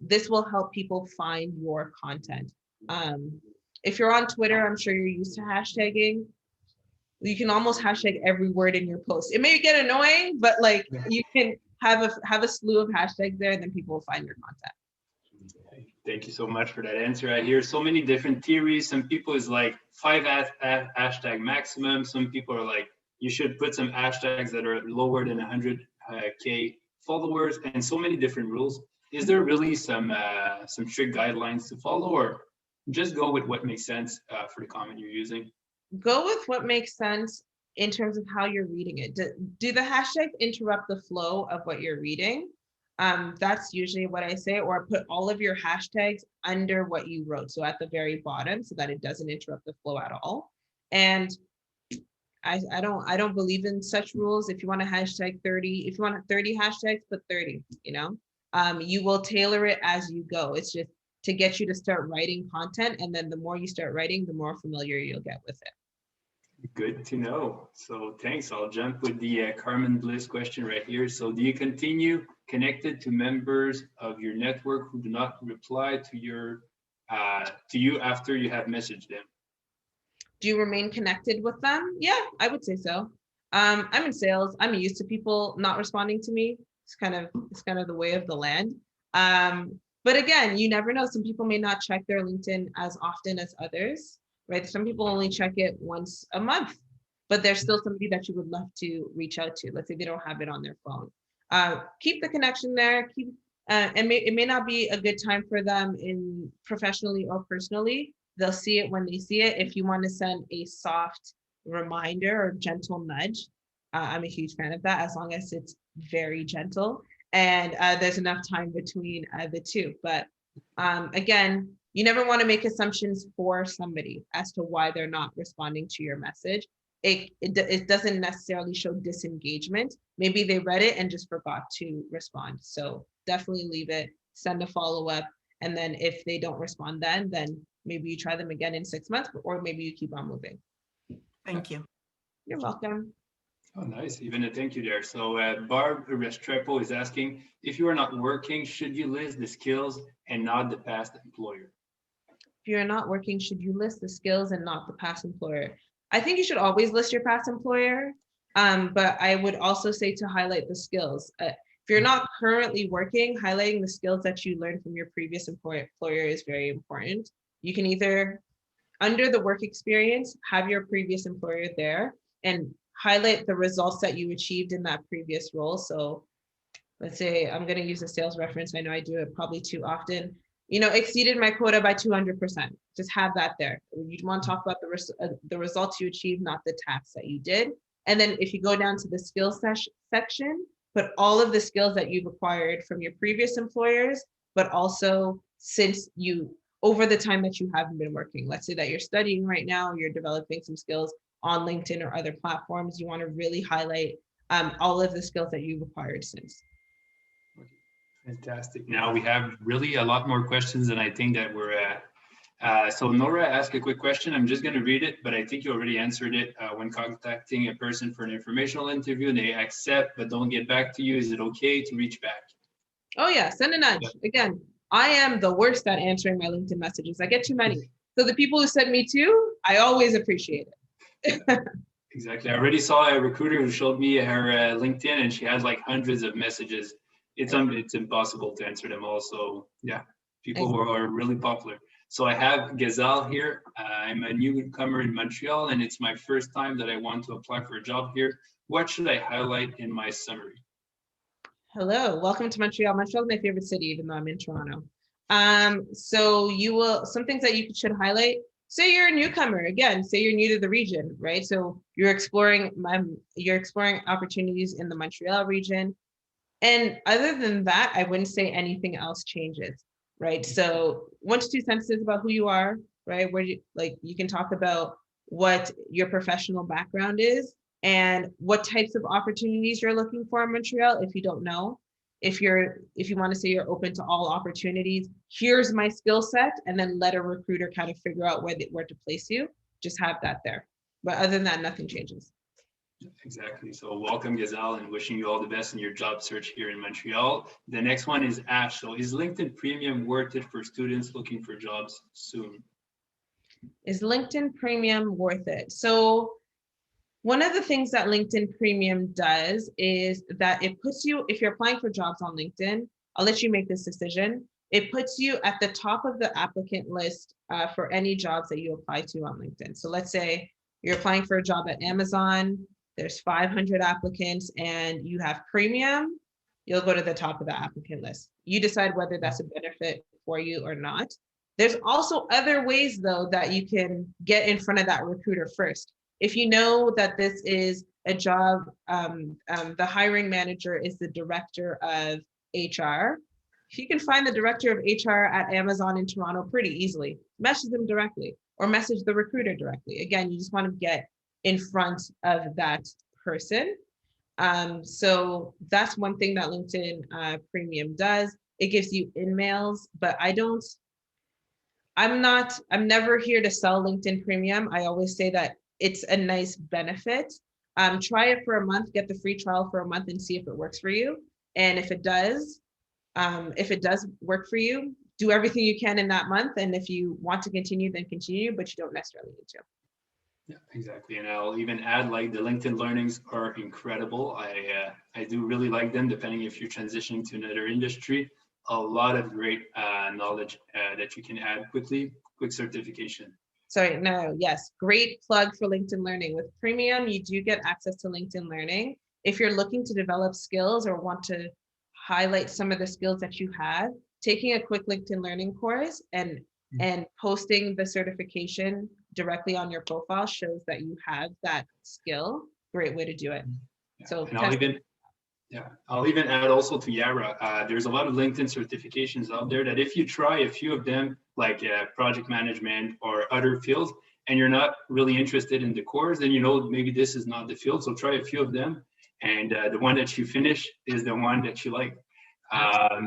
this will help people find your content. If you're on Twitter, I'm sure you're used to hashtagging. You can almost hashtag every word in your post. It may get annoying, but like you can have a slew of hashtags there, and then people will find your content. Thank you so much for that answer. I hear so many different theories. Some people is like 5 hashtag maximum. Some people are like, you should put some hashtags that are lower than 100K followers, and so many different rules. Is there really some strict guidelines to follow, or just go with what makes sense for the comment you're using? Go with what makes sense in terms of how you're reading it. Do the hashtags interrupt the flow of what you're reading? That's usually what I say, or put all of your hashtags under what you wrote. So at the very bottom, so that it doesn't interrupt the flow at all. And I don't believe in such rules. If you want to hashtag 30, if you want 30 hashtags, put 30, you know, you will tailor it as you go. It's just to get you to start writing content. And then the more you start writing, the more familiar you'll get with it. Good to know. So thanks. I'll jump with the Carmen Bliss question right here. So do you continue connected to members of your network who do not reply to you after you have messaged them? Do you remain connected with them? Yeah, I would say so. I'm in sales. I'm used to people not responding to me. It's kind of the way of the land. But again, you never know. Some people may not check their LinkedIn as often as others. Right? Some people only check it once a month, but there's still somebody that you would love to reach out to. Let's say they don't have it on their phone. Keep the connection there. It may not be a good time for them in professionally or personally. They'll see it when they see it. If you want to send a soft reminder or gentle nudge, I'm a huge fan of that, as long as it's very gentle and there's enough time between the two. But again, you never want to make assumptions for somebody as to why they're not responding to your message. It doesn't necessarily show disengagement. Maybe they read it and just forgot to respond. So definitely leave it, send a follow-up. And then if they don't respond then maybe you try them again in 6 months, or maybe you keep on moving. Thank you. You're welcome. Oh, nice. Even a thank you there. So Barb Restrepo is asking, if you are not working, should you list the skills and not the past employer? If you're not working, should you list the skills and not the past employer? I think you should always list your past employer, but I would also say to highlight the skills. If you're not currently working, highlighting the skills that you learned from your previous employer is very important. You can either, under the work experience, have your previous employer there and highlight the results that you achieved in that previous role. So let's say I'm going to use a sales reference. I know I do it probably too often. Exceeded my quota by 200%. Just have that there. You want to talk about the results you achieved, not the tasks that you did. And then if you go down to the skills section, put all of the skills that you've acquired from your previous employers, but also since over the time that you haven't been working. Let's say that you're studying right now, you're developing some skills on LinkedIn or other platforms. You want to really highlight all of the skills that you've acquired since. Fantastic. Now we have really a lot more questions than I think that we're at. So Nora asked a quick question. I'm just going to read it, but I think you already answered it. When contacting a person for an informational interview and they accept but don't get back to you, is it okay to reach back? Oh yeah, send a nudge. Again, I am the worst at answering my LinkedIn messages. I get too many. So the people who send me two, I always appreciate it. Exactly. I already saw a recruiter who showed me her LinkedIn, and she has like hundreds of messages. It's impossible to answer them all. So yeah, people who are really popular. So I have Gazal here. I'm a newcomer in Montreal, and it's my first time that I want to apply for a job here. What should I highlight in my summary? Hello, welcome to Montreal. Montreal is my favorite city, even though I'm in Toronto. So some things that you should highlight. Say you're a newcomer, again, say you're new to the region, right? So you're exploring opportunities in the Montreal region. And other than that, I wouldn't say anything else changes, right? So 1 to 2 sentences about who you are, right? Where you can talk about what your professional background is and what types of opportunities you're looking for in Montreal. If you don't know, if you want to say you're open to all opportunities, here's my skill set, and then let a recruiter kind of figure out where to place you. Just have that there. But other than that, nothing changes. Exactly. So welcome, Gazal, and wishing you all the best in your job search here in Montreal. The next one is Ash. So is LinkedIn Premium worth it for students looking for jobs soon? Is LinkedIn Premium worth it? So one of the things that LinkedIn Premium does is that it puts you, if you're applying for jobs on LinkedIn, I'll let you make this decision. It puts you at the top of the applicant list for any jobs that you apply to on LinkedIn. So let's say you're applying for a job at Amazon, there's 500 applicants and you have premium, you'll go to the top of the applicant list. You decide whether that's a benefit for you or not. There's also other ways though that you can get in front of that recruiter first. If you know that this is a job, the hiring manager is the director of HR, you can find the director of HR at Amazon in Toronto pretty easily. Message them directly or message the recruiter directly. Again, you just want to get in front of that person. So that's one thing that LinkedIn Premium does. It gives you in-mails, but I'm never here to sell LinkedIn Premium. I always say that it's a nice benefit. Try it for a month, get the free trial for a month and see if it works for you. And if it does work for you, do everything you can in that month. And if you want to continue, then continue, but you don't necessarily need to. Yeah, exactly. And I'll even add, like, the LinkedIn learnings are incredible. I do really like them, depending if you're transitioning to another industry. A lot of great knowledge that you can add quickly, quick certification. Yes, great plug for LinkedIn Learning. With Premium, you do get access to LinkedIn Learning. If you're looking to develop skills or want to highlight some of the skills that you have, taking a quick LinkedIn Learning course and posting the certification directly on your profile shows that you have that skill. Great way to do it. So and I'll even add also to Yara, there's a lot of LinkedIn certifications out there that if you try a few of them, like project management or other fields, and you're not really interested in the course, then maybe this is not the field. So try a few of them, and the one that you finish is the one that you like.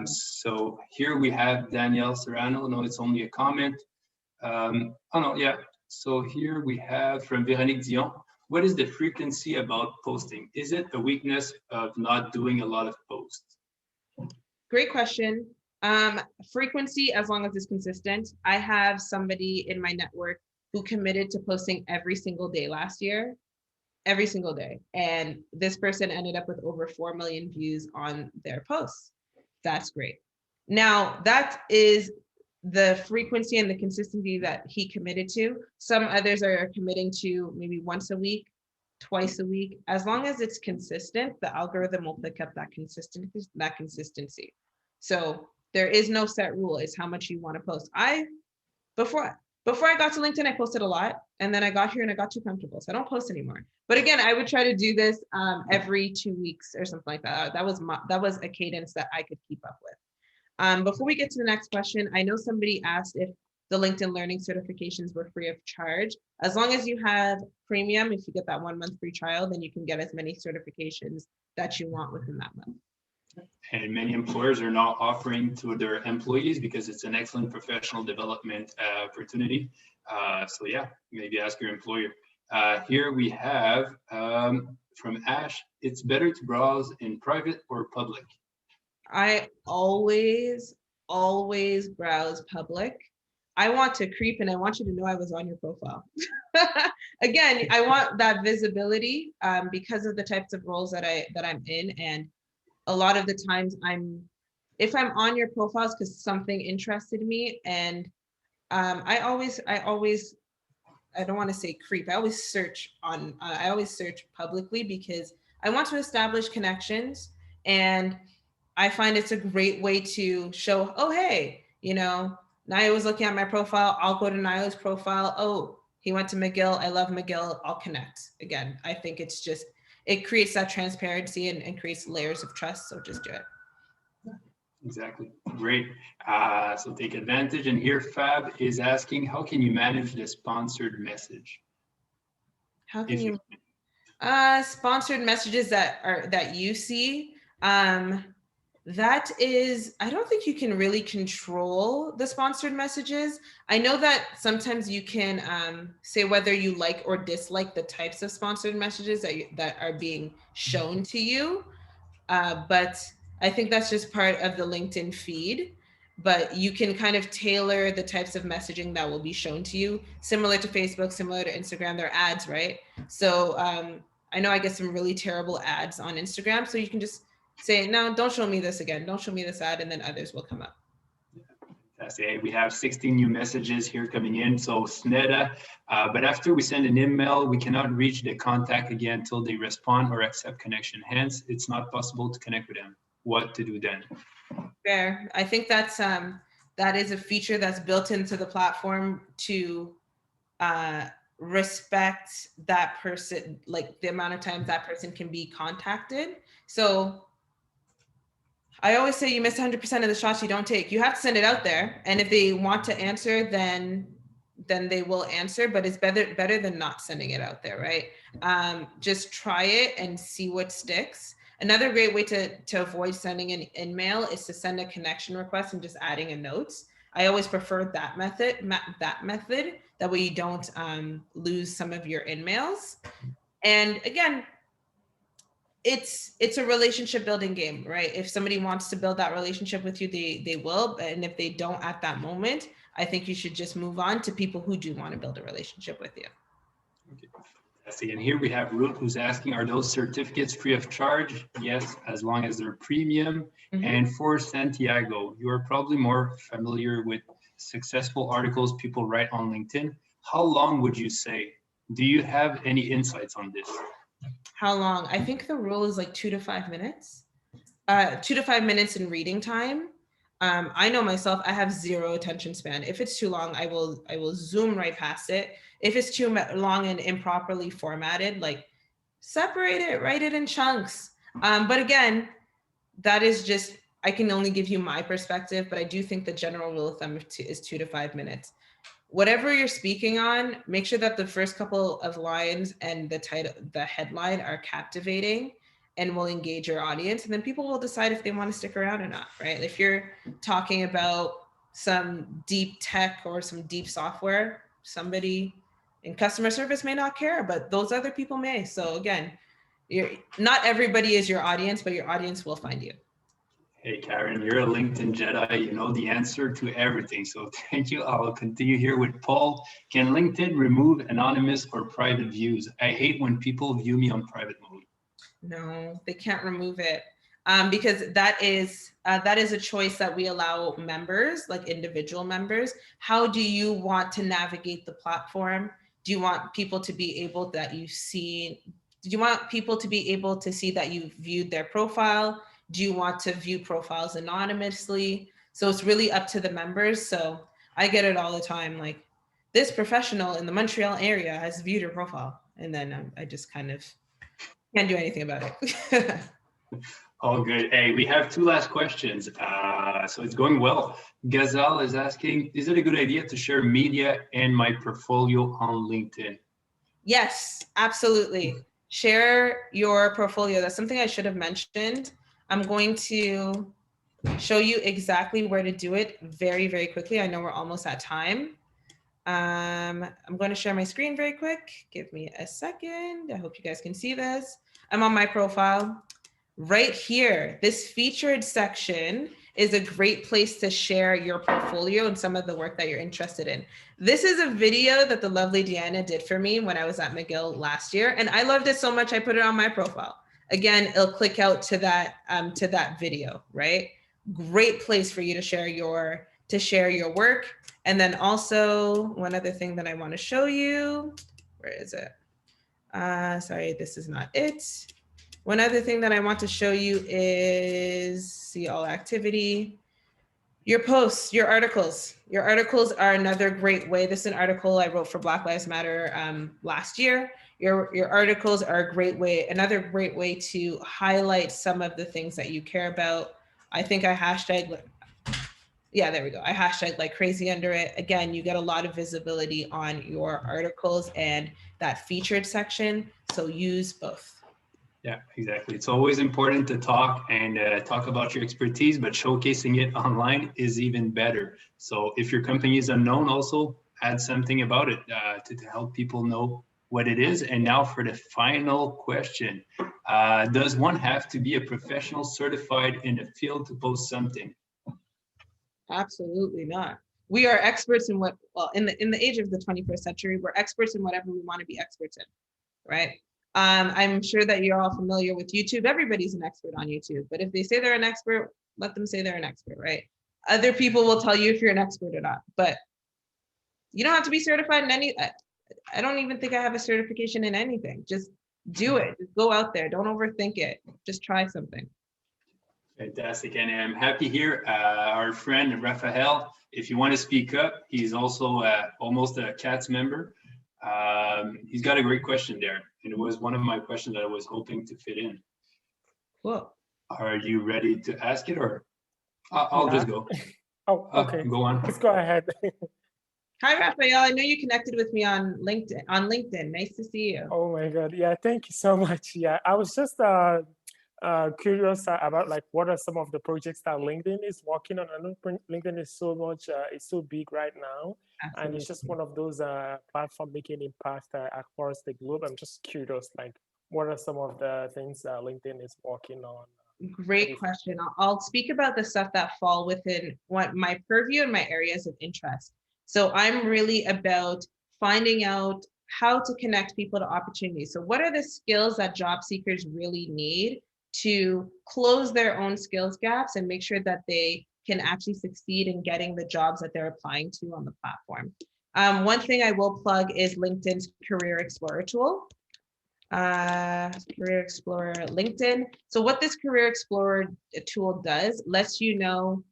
So here we have Danielle Serrano. No, it's only a comment. Oh no, yeah. So here we have from Véronique Dion. What is the frequency about posting? Is it a weakness of not doing a lot of posts? Great question. Frequency, as long as it's consistent. I have somebody in my network who committed to posting every single day last year, every single day. And this person ended up with over 4 million views on their posts. That's great. Now, that is the frequency and the consistency that he committed to. Some others are committing to maybe once a week, twice a week. As long as it's consistent, the algorithm will pick up that consistency. So there is no set rule. It's how much you want to post. Before I got to LinkedIn, I posted a lot, and then I got here and I got too comfortable, so I don't post anymore. But again, I would try to do this every 2 weeks or something like that. That was a cadence that I could keep up with. Before we get to the next question, I know somebody asked if the LinkedIn Learning certifications were free of charge. As long as you have premium, if you get that 1 month free trial, then you can get as many certifications that you want within that month. And many employers are now offering to their employees because it's an excellent professional development opportunity. So yeah, maybe ask your employer. Here we have from Ash, it's better to browse in private or public? I always browse public. I want to creep and I want you to know I was on your profile. Again, I want that visibility because of the types of roles that I'm in. And a lot of the times if I'm on your profiles because something interested me, and I always, I don't want to say creep. I always search publicly because I want to establish connections, and I find it's a great way to show, oh, hey, Naya was looking at my profile. I'll go to Naya's profile. Oh, he went to McGill. I love McGill. I'll connect. Again, I think it creates that transparency and creates layers of trust. So just do it. Exactly. Great. So take advantage. And here Fab is asking, how can you manage the sponsored message? How can you sponsored messages that you see? That is, I don't think you can really control the sponsored messages. I know that sometimes you can say whether you like or dislike the types of sponsored messages that are being shown to you. But I think that's just part of the LinkedIn feed. But you can kind of tailor the types of messaging that will be shown to you, similar to Facebook, similar to Instagram. They're ads, right? So I know I get some really terrible ads on Instagram. So you can just say, no, don't show me this again. Don't show me this ad, and then others will come up. Fantastic. We have 16 new messages here coming in. So Sneda, but after we send an email, we cannot reach the contact again until they respond or accept connection. Hence, it's not possible to connect with them. What to do then? Fair. I think that is a feature that's built into the platform to respect that person, like the amount of times that person can be contacted. So I always say you miss 100% of the shots you don't take. You have to send it out there. And if they want to answer, then they will answer, but it's better than not sending it out there, right? Just try it and see what sticks. Another great way to avoid sending an email is to send a connection request and just adding a note. I always prefer that method. That way you don't lose some of your emails. And again, it's a relationship building game, right? If somebody wants to build that relationship with you, they will. And if they don't at that moment, I think you should just move on to people who do want to build a relationship with you. Okay. And here we have Ruth who's asking, are those certificates free of charge? Yes, as long as they're premium. Mm-hmm. And for Santiago, you are probably more familiar with successful articles people write on LinkedIn. How long would you say? Do you have any insights on this? How long? I think the rule is like 2 to 5 minutes. 2 to 5 minutes in reading time. I know myself, I have zero attention span. If it's too long, I will zoom right past it. If it's too long and improperly formatted, like separate it, write it in chunks. But again, that is just, I can only give you my perspective, but I do think the general rule of thumb is 2 to 5 minutes. Whatever you're speaking on, make sure that the first couple of lines and the title, the headline are captivating and will engage your audience. And then people will decide if they want to stick around or not, right? If you're talking about some deep tech or some deep software, somebody in customer service may not care, but those other people may. So again, not everybody is your audience, but your audience will find you. Hey, Karen, you're a LinkedIn Jedi. You know the answer to everything. So thank you. I'll continue here with Paul. Can LinkedIn remove anonymous or private views? I hate when people view me on private mode. No, they can't remove it because that is a choice that we allow members, like individual members. How do you want to navigate the platform? Do you want people to be able that you see? Do you want people to be able to see that you viewed their profile? Do you want to view profiles anonymously? So it's really up to the members. So I get it all the time, like this professional in the Montreal area has viewed your profile. And then I just kind of can't do anything about it. All good. Hey, we have 2 last questions. So it's going well. Gazal is asking, is it a good idea to share media and my portfolio on LinkedIn? Yes, absolutely. Share your portfolio. That's something I should have mentioned. I'm going to show you exactly where to do it very, very quickly. I know we're almost at time. I'm going to share my screen very quick. Give me a second. I hope you guys can see this. I'm on my profile. Right here, this featured section is a great place to share your portfolio and some of the work that you're interested in. This is a video that the lovely Deanna did for me when I was at McGill last year, and I loved it so much I put it on my profile. Again, it'll click out to that video, right? Great place for you to share your work. And then also one other thing that I want to show you, where is it? Sorry, this is not it. One other thing that I want to show you is see all activity. Your posts, your articles. Your articles are another great way. This is an article I wrote for Black Lives Matter last year. Your articles are a great way, another great way to highlight some of the things that you care about. I think I hashtag, yeah, there we go. I hashtag like crazy under it. Again, you get a lot of visibility on your articles and that featured section. So use both. Yeah, exactly. It's always important to talk about your expertise, but showcasing it online is even better. So if your company is unknown, also add something about it to help people know what it is. And now for the final question, does one have to be a professional certified in the field to post something? Absolutely not. We are experts in what, well, in the age of the 21st century, we're experts in whatever we want to be experts in, right? I'm sure that you're all familiar with YouTube. Everybody's an expert on YouTube, but if they say they're an expert, let them say they're an expert, right? Other people will tell you if you're an expert or not, but you don't have to be certified in any, I don't even think I have a certification in anything. Just do it, just go out there. Don't overthink it. Just try something. Fantastic, and I'm happy here. Our friend Raphael, if you want to speak up, he's also almost a CATS member. He's got a great question there, and it was one of my questions that I was hoping to fit in. Cool. Are you ready to ask it, or I'll just go? Oh, okay. Go on. Let's go ahead. Hi, Raphael. I know you connected with me on LinkedIn. Nice to see you. Oh my God. Yeah, thank you so much. Yeah, I was just curious about like what are some of the projects that LinkedIn is working on. I know LinkedIn is so much, it's so big right now. Absolutely. And it's just one of those platforms making impact across the globe. I'm just curious, like what are some of the things that LinkedIn is working on? Great question. I'll speak about the stuff that fall within what my purview and my areas of interest. So I'm really about finding out how to connect people to opportunities. So what are the skills that job seekers really need to close their own skills gaps and make sure that they can actually succeed in getting the jobs that they're applying to on the platform. One thing I will plug is LinkedIn's Career Explorer tool. Career Explorer LinkedIn. So what this Career Explorer tool does, lets you know,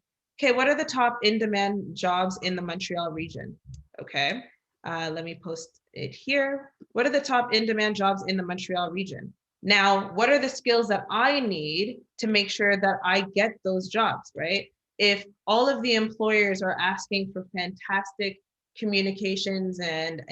okay, what are the top in-demand jobs in the Montreal region? Okay, let me post it here. What are the top in-demand jobs in the Montreal region? Now, what are the skills that I need to make sure that I get those jobs, right? If all of the employers are asking for fantastic communications and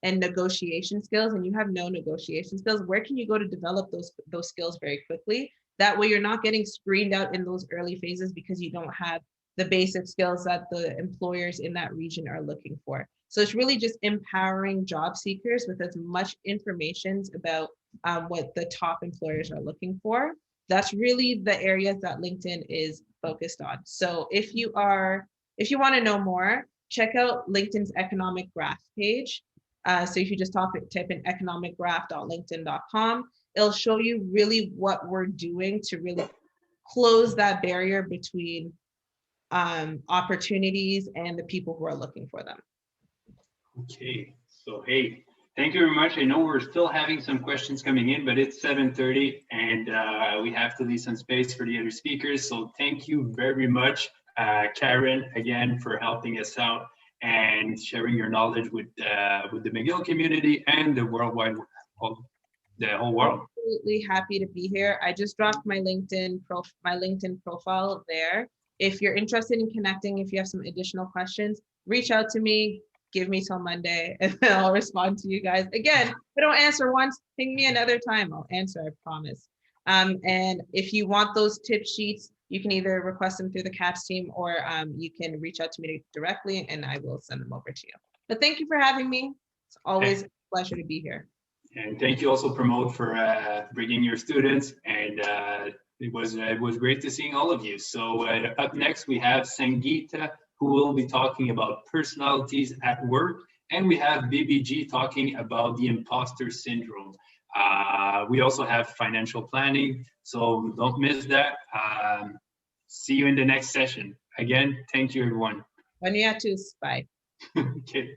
negotiation skills, and you have no negotiation skills, where can you go to develop those skills very quickly? That way you're not getting screened out in those early phases because you don't have the basic skills that the employers in that region are looking for. So it's really just empowering job seekers with as much information about what the top employers are looking for. That's really the areas that LinkedIn is focused on. So if you want to know more, check out LinkedIn's economic graph page. So if you just type in economicgraph.linkedin.com, it'll show you really what we're doing to really close that barrier between opportunities and the people who are looking for them. Okay, so hey, thank you very much. I know we're still having some questions coming in, but it's 7:30 and we have to leave some space for the other speakers. So thank you very much, Karen, again, for helping us out and sharing your knowledge with the McGill community and the worldwide, the whole world. Absolutely happy to be here. I just dropped my LinkedIn profile there. If you're interested in connecting, if you have some additional questions, reach out to me. Give me till Monday and I'll respond to you guys. Again, if I don't answer once, ping me another time. I'll answer, I promise. And if you want those tip sheets, you can either request them through the CAPS team or you can reach out to me directly and I will send them over to you. But thank you for having me. It's always a pleasure to be here. And thank you also, Promote, for bringing your students. And it was great to seeing all of you. So up next, we have Sangeeta, who will be talking about personalities at work. And we have BBG talking about the imposter syndrome. We also have financial planning, so don't miss that. See you in the next session. Again, thank you, everyone. Bonne nuit à tous. Bye. Okay.